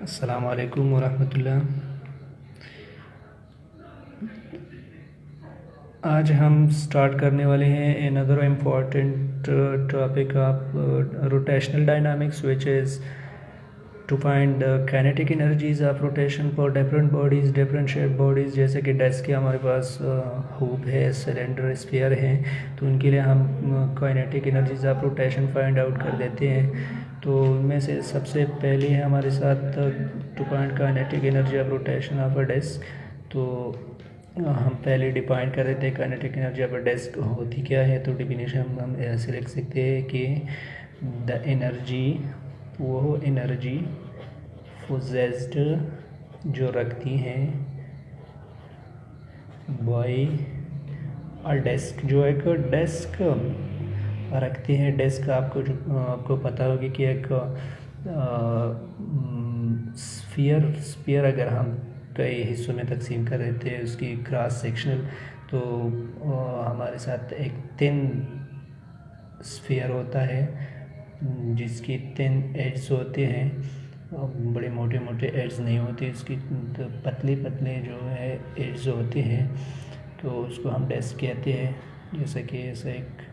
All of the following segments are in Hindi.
अस्सलाम वालेकुम वरहमतुल्लाह। आज हम स्टार्ट करने वाले हैं another important topic of rotational dynamics which is to find kinetic energies of rotation for different bodies, different shape bodies. जैसे कि डेस्क के हमारे पास हुप है, सिलेंडर, स्फीयर हैं, तो उनके लिए हम kinetic energies of rotation find out कर देते हैं। तो उनमें से सबसे पहले है हमारे साथ to find kinetic energy of rotation of a disc. तो हम पहले डिफाइन कर रहे थे kinetic energy of a disc होती क्या है। तो डिफिनेशन हम ऐसे लिख सकते हैं कि द एनर्जी, वो एनर्जी पोजेस्ड जो रखती हैं बाय अ डेस्क, जो एक डेस्क रखते हैं। डेस्क आपको पता होगी कि एक स्फीयर अगर हम कई हिस्सों में तकसीम कर देते हैं उसकी क्रॉस सेक्शनल, तो हमारे साथ एक थिन स्फीयर होता है जिसकी थिन एड्स होते हैं, बड़े मोटे मोटे एड्स नहीं होते, इसकी तो पतले पतले जो है एड्स होते हैं, तो उसको हम डेस्क कहते हैं। जैसे कि ऐसा एक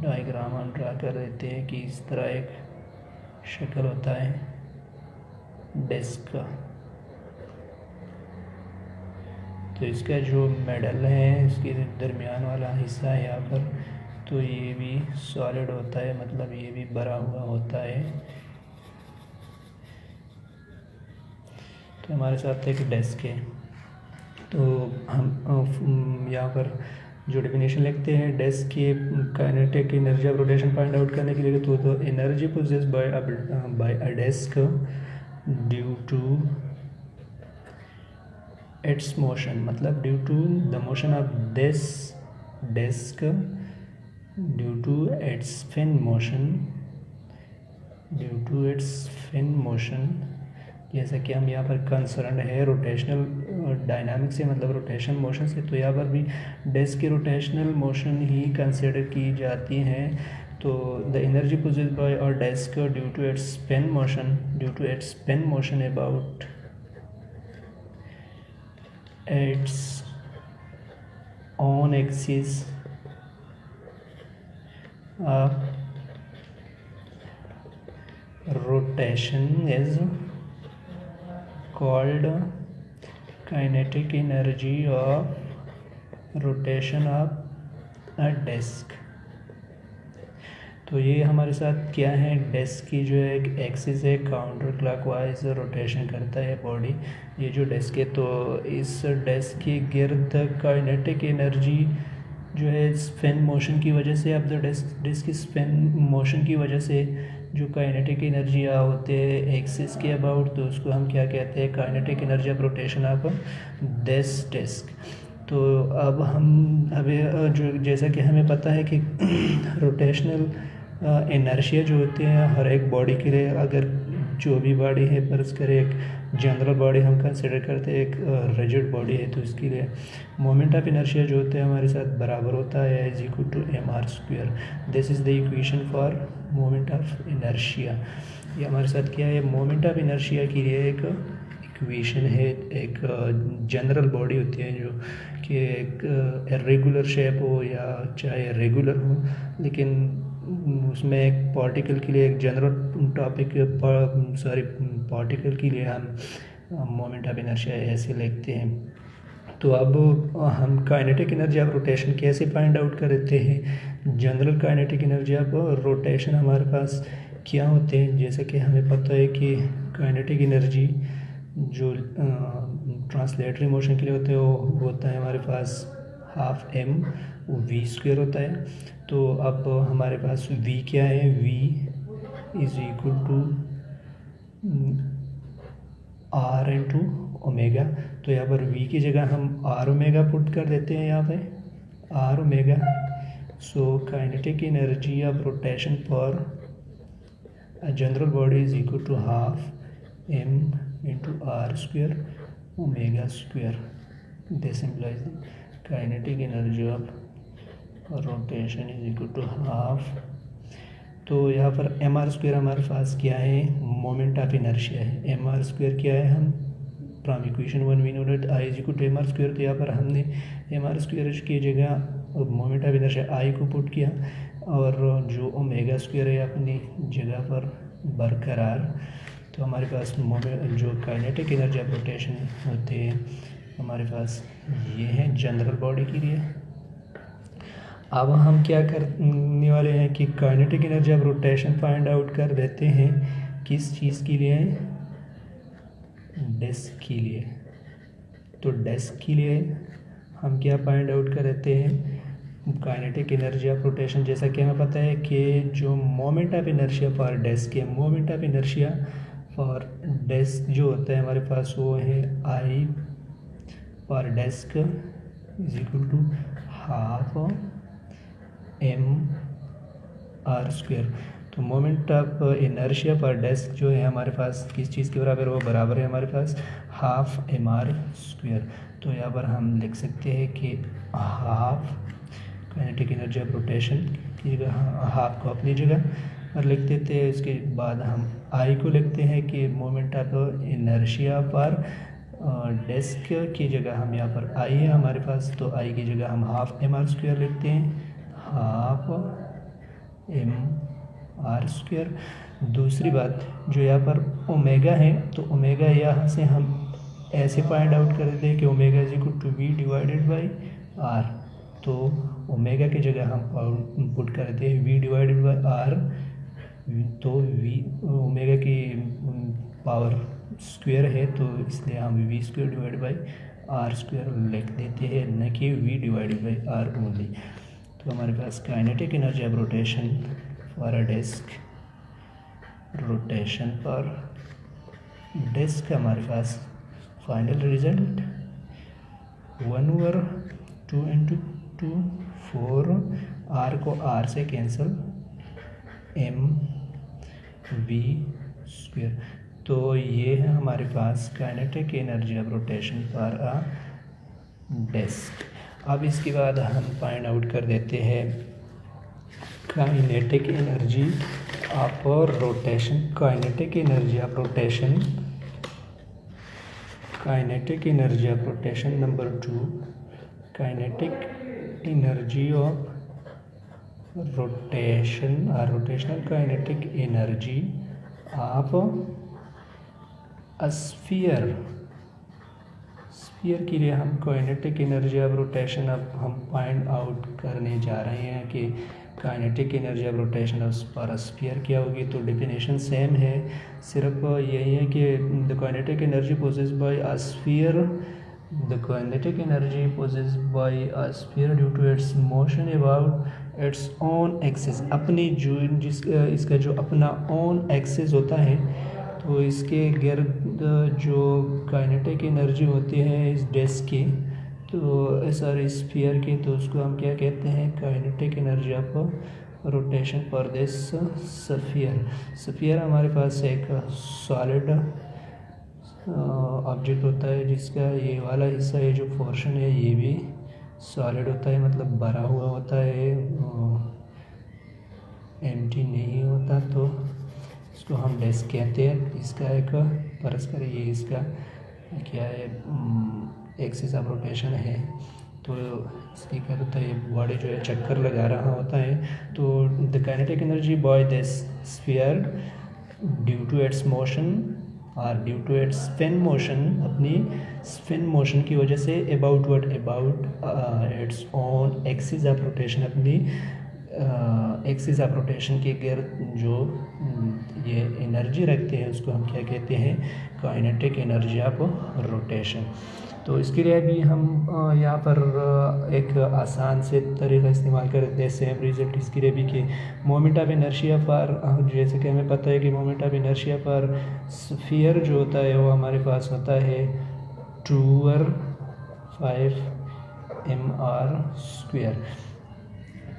डायग्राम हम ड्रा कर देते हैं कि इस तरह एक शक्ल होता है डेस्क का। तो इसका जो मेडल है, इसके दरमियान वाला हिस्सा है यहाँ पर, तो ये भी सॉलिड होता है, मतलब ये भी भरा हुआ होता है। तो हमारे साथ एक डेस्क है, तो हम यहाँ पर जो डेफिनेशन लिखते हैं डेस्क की kinetic energy of rotation find out करने के लिए, तो energy possessed by a desk due to its motion, मतलब due to the motion of this desk, due to its spin motion, due to its spin motion. जैसा कि हम यहाँ पर कंसर्न है रोटेशनल डायनामिक्स से, मतलब रोटेशन मोशन से, तो यहाँ पर भी डेस्क की रोटेशनल मोशन ही कंसिडर की जाती हैं। तो द एनर्जी पोजेस्ड बाय और disc due to its spin motion, due to its spin motion about its own axis of rotation is called kinetic energy of rotation of a desk। तो ये हमारे साथ क्या है, डेस्क की जो एक एक्सिस है काउंटर क्लॉकवाइज रोटेशन करता है बॉडी, ये जो डेस्क है। तो इस डेस्क के गिर्द काइनेटिक एनर्जी जो है स्पिन मोशन की वजह से, अब द डिस्क की स्पिन मोशन की वजह से जो काइनेटिक एनर्जी होते हैं एक्सिस के अबाउट, तो उसको हम क्या कहते हैं, kinetic energy of rotation of this disc. तो अब हम अभी जो जैसा कि हमें पता है कि रोटेशनल इनर्शिया जो होते हैं हर एक बॉडी के लिए, अगर जो भी बॉडी है, फर्ज करें एक जनरल बॉडी हम कंसिडर करते हैं, एक रिजिड बॉडी है, तो इसके लिए मोमेंट ऑफ इनर्शिया जो होते हैं हमारे साथ बराबर होता है is equal to mr²। This is the equation for moment of inertia. ये हमारे साथ क्या है, मोमेंट ऑफ इनर्शिया के लिए एक इक्वेशन है। एक जनरल बॉडी होती है जो कि एक इरेगुलर शेप हो या चाहे रेगुलर हो, लेकिन उसमें एक पार्टिकल के लिए एक जनरल टॉपिक पार्टिकल के लिए हम मोमेंट ऑफ इनर्शिया ऐसे लिखते हैं। तो अब हम काइनेटिक एनर्जी ऑफ रोटेशन कैसे फाइंड आउट करते हैं। General kinetic energy of rotation हमारे पास क्या होते हैं, जैसे कि हमें पता है कि काइनेटिक एनर्जी जो ट्रांसलेटरी मोशन के लिए होते हैं वो होता है हमारे पास हाफ m v² होता है। तो अब हमारे पास v क्या है, v is equal to r into omega. तो यहाँ पर v की जगह हम r ओमेगा पुट कर देते हैं, यहाँ पे r omega. So kinetic energy of rotation for a general body is equal to half m into r² omega. This implies kinetic energy of rotation is equal to half. तो यहाँ पर एम आर स्क्वायर हमारे पास क्या है, मोमेंट ऑफ इनर्शिया है। एम आर स्क्वायर क्या है, हम from equation 1 we know that I is equal to M R square. तो यहाँ पर हमने एम आर स्क्वायर की जगह मोमेंट ऑफ इनर्शिया आई को पुट किया, और जो ओमेगा स्क्वायर है अपनी जगह पर बरकरार। तो हमारे पास जो काइनेटिक एनर्जी ऑफ रोटेशन होते हैं हमारे पास ये है जनरल बॉडी के लिए। अब हम क्या करने वाले हैं कि kinetic energy of rotation find out कर देते हैं किस चीज़ के लिए, डिस्क के लिए। तो डिस्क के लिए हम क्या फाइंड आउट कर देते हैं, काइनेटिक एनर्जी ऑफ रोटेशन। जैसा कि हमें पता है कि जो moment of inertia for disc है, moment of inertia for disc जो होता है हमारे पास वो है I for disc is equal to half M R square. तो moment of inertia for disc जो है हमारे पास किस चीज़ के बराबर, वो बराबर है हमारे पास हाफ एम आर स्क्वायर। तो यहाँ पर हम लिख सकते हैं कि half kinetic energy of rotation की जगह हाफ को अपनी जगह पर लिख देते हैं। इसके बाद हम आई को लिखते हैं कि मोमेंट ऑफ इनर्शिया पर डिस्क की जगह हम यहाँ पर आई है हमारे पास, तो आई की जगह हम हाफ एम आर स्क्वायर लिखते हैं, हाफ एम आर स्क्वायर। दूसरी बात जो यहाँ पर ओमेगा है, तो ओमेगा यहाँ से हम ऐसे फाइंड आउट कर देते हैं कि omega is equal to V divided by R. तो ओमेगा की जगह हम पुट करते हैं वी डिवाइडेड बाई आर। तो वी ओमेगा की पावर स्क्वायर है, तो इसलिए हम V square divide by R square लिख देते हैं, न कि V divided by R only. तो हमारे पास kinetic energy of rotation for a disc, rotation for disc हमारे पास फाइनल रिजल्ट 1/2 × 2 4, आर को आर से कैंसिल, एम वी स्क्वायर। तो ये है हमारे पास kinetic energy of rotation for a disc. अब इसके बाद हम फाइंड आउट कर देते हैं kinetic energy of rotation. Kinetic energy of rotation, kinetic energy of rotation number 2, kinetic energy of rotation और rotational kinetic energy of sphere. Sphere के लिए हम काइनेटिक एनर्जी ऑफ रोटेशन अब हम फाइंड आउट करने जा रहे हैं कि kinetic energy of rotation of sphere क्या होगी। तो डेफिनेशन सेम है, सिर्फ यही है कि the kinetic energy possessed by a sphere, the kinetic energy possessed by a sphere due to its motion about its own axis. अपनी जो इसका जो अपना ओन एक्सिस होता है, तो इसके गिर्द जो काइनेटिक एनर्जी होती है इस डिस्क की, तो सॉरी स्फीयर की, तो उसको हम क्या कहते हैं, kinetic energy of rotation for this sphere. Sphere हमारे पास एक सॉलिड ऑब्जेक्ट होता है जिसका ये वाला हिस्सा, ये जो पोर्शन है ये भी सॉलिड होता है, मतलब भरा हुआ होता है, एम्प्टी नहीं होता। तो इसको हम डिस्क कहते हैं। इसका एक परस्पर ये इसका क्या है, एक्सिस ऑफ रोटेशन है। तो इसकी क्या होता है, बॉडी जो है चक्कर लगा रहा होता है। तो the kinetic energy by this sphere due to its motion और due to its spin motion, अपनी स्पिन मोशन की वजह से about its own axis of rotation, अपनी एक्सिस ऑफ रोटेशन के गिर्द जो ये एनर्जी रखते हैं उसको हम क्या कहते हैं, काइनेटिक एनर्जी ऑफ रोटेशन। तो इसके लिए भी हम यहाँ पर एक आसान से तरीका इस्तेमाल करते हैं सेम रिजल्ट इसके लिए भी कि मोमेंट ऑफ इनर्शिया पर, जैसे कि हमें पता है कि मोमेंट ऑफ इनर्शिया पर स्फीयर जो होता है वो हमारे पास होता है 2/5 mr स्क्वायर।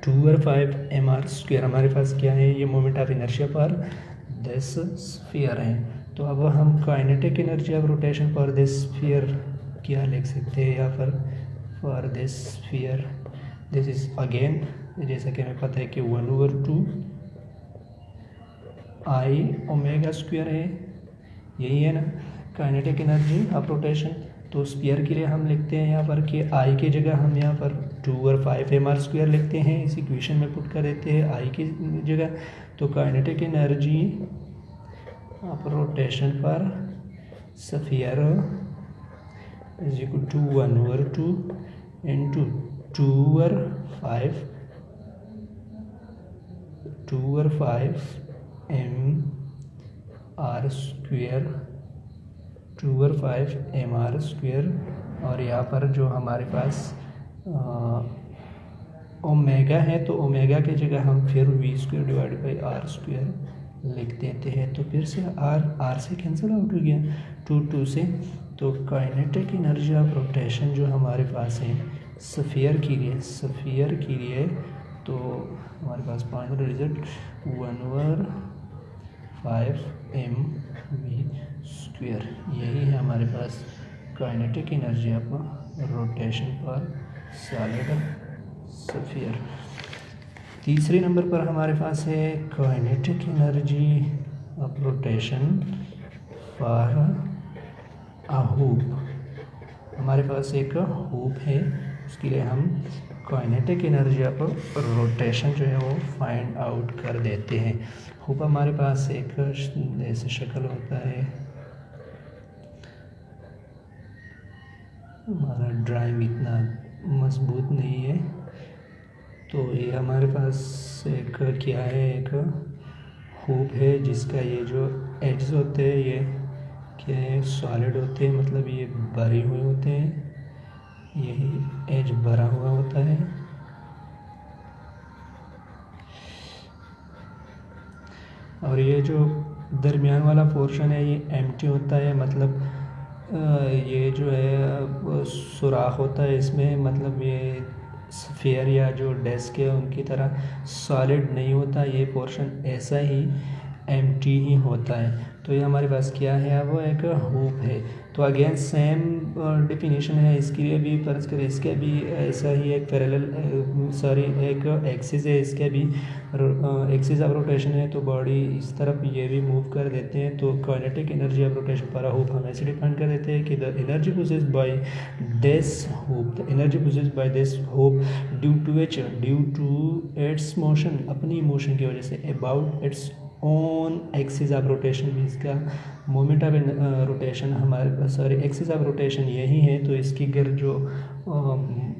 2/5 mr स्क्वायर हमारे पास क्या है, ये मोमेंट ऑफ इनर्शिया पर दिस स्फीयर है। तो अब हम kinetic energy of rotation for this sphere क्या लिख सकते हैं यहाँ पर, for this sphere this is again, जैसा कि हमें पता है कि 1/2 आई ओमेगा स्क्वायर है, यही है ना काइनेटिक एनर्जी ऑफ रोटेशन। तो स्फीयर के लिए हम लिखते हैं यहाँ पर कि आई की जगह हम यहाँ पर 2 और 5 mr स्क्वायर लिखते हैं, इस इक्वेशन में पुट कर देते हैं आई की जगह। तो काइनेटिक एनर्जी ऑफ रोटेशन पर sphere is equal to 1/2 into 2/5 mr square, 2/5 mr square. और यहाँ पर जो हमारे पास ओमेगा है, तो ओमेगा की जगह हम फिर v² divide by R square लिख देते हैं। तो फिर से आर से कैंसिल आउट हो गया 2 से। तो काइनेटिक एनर्जी ऑफ रोटेशन जो हमारे पास है स्फीयर के लिए, तो हमारे पास फाइनल रिजल्ट 1/5 mv², यही है हमारे पास काइनेटिक एनर्जी ऑफ रोटेशन पर सॉलिड स्फीयर। तीसरे नंबर पर हमारे पास है kinetic energy of rotation for a hoop. हमारे पास एक हूप है, उसके लिए हम काइनेटिक एनर्जी ऑफ रोटेशन जो है वो फाइंड आउट कर देते हैं। हूप हमारे पास एक ऐसे शक्ल होता है, हमारा ड्राइंग इतना मजबूत नहीं है, तो ये हमारे पास एक क्या है, एक हूप है जिसका ये जो एड्स होते हैं ये क्या है, सॉलिड होते हैं, मतलब ये भरे हुए होते हैं, यही एज भरा हुआ होता है। और ये जो दरमियान वाला पोर्शन है ये एम्प्टी होता है, मतलब ये जो है सुराख होता है इसमें, मतलब ये स्फीयर या जो डेस्क है उनकी तरह सॉलिड नहीं होता, ये पोर्शन ऐसा ही एम्प्टी ही होता है। तो ये हमारे पास क्या है, वो एक हूप है। तो अगेन सेम डिफिनीशन है इसके लिए भी, फर्ज करें इसके भी ऐसा ही एक एक एक्सिस है, इसके भी एक्सिस ऑफ रोटेशन है, तो बॉडी इस तरफ ये भी मूव कर देते हैं। तो काइनेटिक एनर्जी ऑफ रोटेशन पर हूप हम ऐसे डिफाइन कर देते हैं कि the energy possessed by this hoop, the energy possessed by this hoop due to its motion, अपनी मोशन की वजह से, about its own axis of rotation, भी इसका मोमेंट ऑफ रोटेशन हमारे एक्सिस ऑफ रोटेशन यही है। तो इसकी गिर जो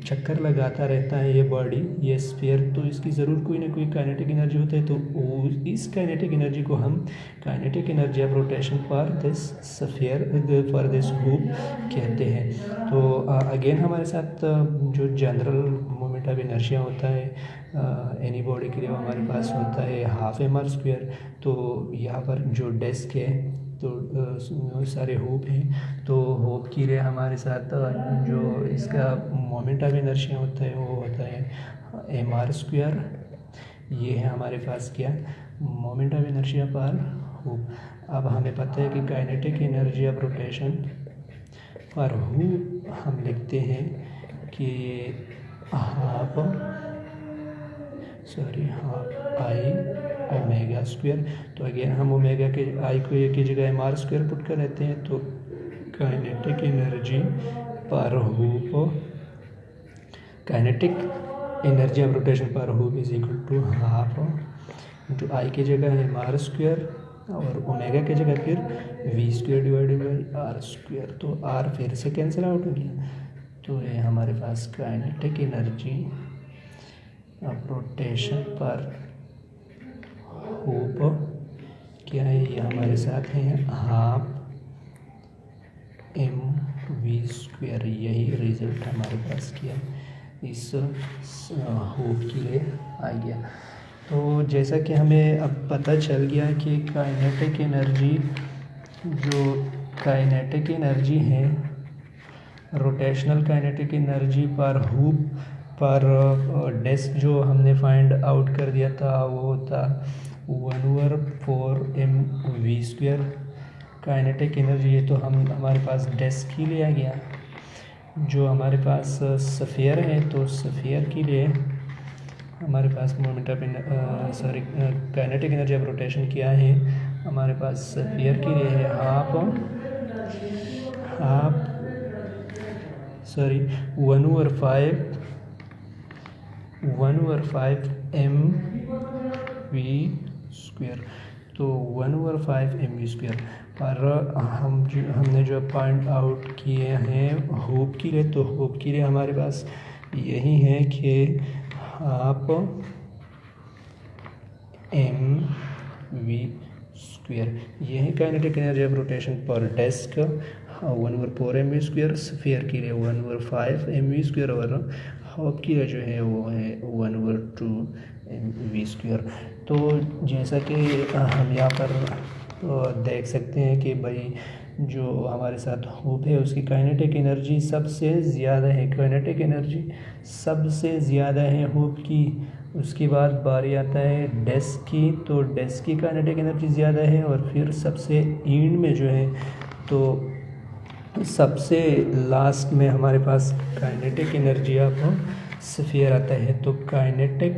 चक्कर लगाता रहता है ये बॉडी, ये स्फीयर, तो इसकी ज़रूर कोई ना कोई काइनेटिक एनर्जी होता है। तो इस काइनेटिक एनर्जी को हम kinetic energy of rotation for this sphere, for this hoop कहते हैं। तो अगेन हमारे साथ जो जनरल मोमेंट ऑफ इनर्शिया होता है एनी बॉडी के लिए, वो हमारे पास होता है 1/2 mr²। तो यहाँ पर जो डेस्क है, तो सारे होप हैं, तो होप के लिए हमारे साथ जो इसका मोमेंट ऑफ इनर्शिया होता है वो होता है mr²। ये है हमारे पास क्या, मोमेंट ऑफ इनर्शिया पर होप। अब हमें पता है कि काइनेटिक एनर्जी ऑफ रोटेशन पर हूप हम लिखते हैं कि हाफ आई ओमेगा स्क्वायर। तो अगेन हम ओमेगा के आई को एक की जगह mr² पुट कर देते हैं। तो काइनेटिक एनर्जी पर hoop, kinetic energy of rotation पर hoop is equal to half into I की जगह है mr² और ओमेगा की जगह फिर v² डिवाइडेड बाई r²। तो r फिर से कैंसिल आउट हो गया। तो ये हमारे पास काइनेटिक एनर्जी ऑफ रोटेशन पर हूप क्या है, ये हमारे साथ है हाफ mv²। यही रिजल्ट हमारे पास किया इस हूप के लिए आ गया। तो जैसा कि हमें अब पता चल गया कि काइनेटिक एनर्जी है, रोटेशनल काइनेटिक एनर्जी पर हूप पर डेस्क जो हमने फाइंड आउट कर दिया था वो होता 1/4 mv²। काइनेटिक एनर्जी ये तो हमारे पास डेस्क ही लिया गया। जो हमारे पास स्फीयर है, तो स्फीयर के लिए हमारे पास moment of kinetic energy of rotation क्या है हमारे पास स्फीयर के लिए है one over five M V square. तो 1/5 mv²। पर हमने जो पॉइंट आउट किए हैं होप के लिए, तो होप के लिए हमारे पास यही है कि हाफ mv²। यही काइनेटिक एनर्जी ऑफ रोटेशन पर डेस्क 1/4 mv²। स्फीयर के लिए 1/5 mv² और होप की जो है वो है 1/2 mv²। तो जैसा कि हम यहाँ पर देख सकते हैं कि भाई जो हमारे साथ होप है उसकी काइनेटिक एनर्जी सबसे ज़्यादा है, काइनेटिक एनर्जी सबसे ज़्यादा है होप की। उसके बाद बारी आता है डेस्क की, तो डेस्क की काइनेटिक एनर्जी ज़्यादा है। और फिर सबसे एंड में जो है तो सबसे लास्ट में हमारे पास काइनेटिक एनर्जी ऑफ स्फीयर आता है। तो काइनेटिक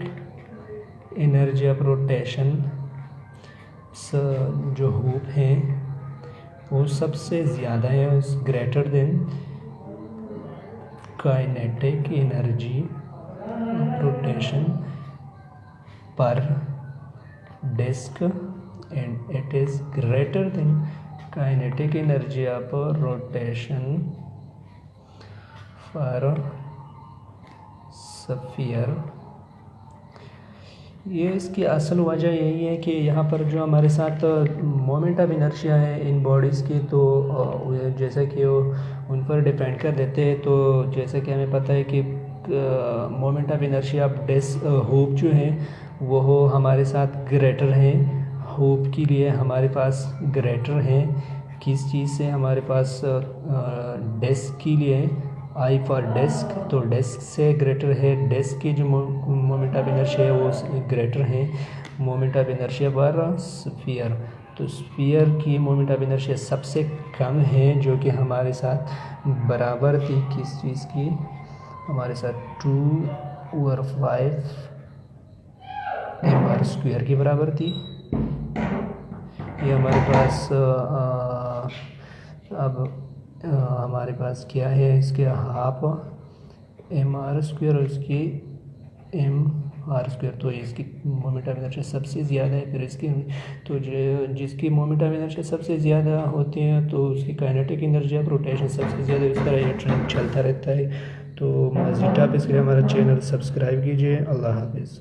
एनर्जी ऑफ रोटेशन जो होप है वो सबसे ज़्यादा है, greater than kinetic energy rotation पर desk and it is greater than kinetic energy of rotation for sphere. ये इसकी असल वजह यही है कि यहाँ पर जो हमारे साथ मोमेंट ऑफ इनर्शिया है इन बॉडीज़ की, तो जैसा कि वो उन पर डिपेंड कर देते हैं। तो जैसा कि हमें पता है कि moment of inertia of desk hope जो है वो हमारे साथ ग्रेटर है। होप के लिए हमारे पास ग्रेटर है किस चीज़ से, हमारे पास डेस्क के लिए आई फॉर डेस्क, तो डेस्क से ग्रेटर है। डेस्क की जो मोमेंट ऑफ इनर्शिया है वो ग्रेटर है मोमेंट ऑफ इनर्शिया पर स्फीयर। तो स्फीयर की मोमेंट ऑफ इनर्शिया सबसे कम है, जो कि हमारे साथ बराबर थी किस चीज़ की, हमारे साथ 2/5 mr² की बराबर थी। ये हमारे पास अब हमारे पास क्या है, इसके हाफ mr² और इसकी mr²। तो इसकी मोमेंट ऑफ इनर्शिया सबसे ज़्यादा है। फिर इसकी तो जिसकी मोमेंट ऑफ इनर्शिया सबसे ज़्यादा होती है तो उसकी काइनेटिक एनर्जी ऑफ रोटेशन सबसे ज़्यादा। इस तरह ये ट्रेंड चलता रहता है। तो मज़ीद टॉपिक्स के लिए हमारा चैनल सब्सक्राइब कीजिए। अल्लाह हाफिज़।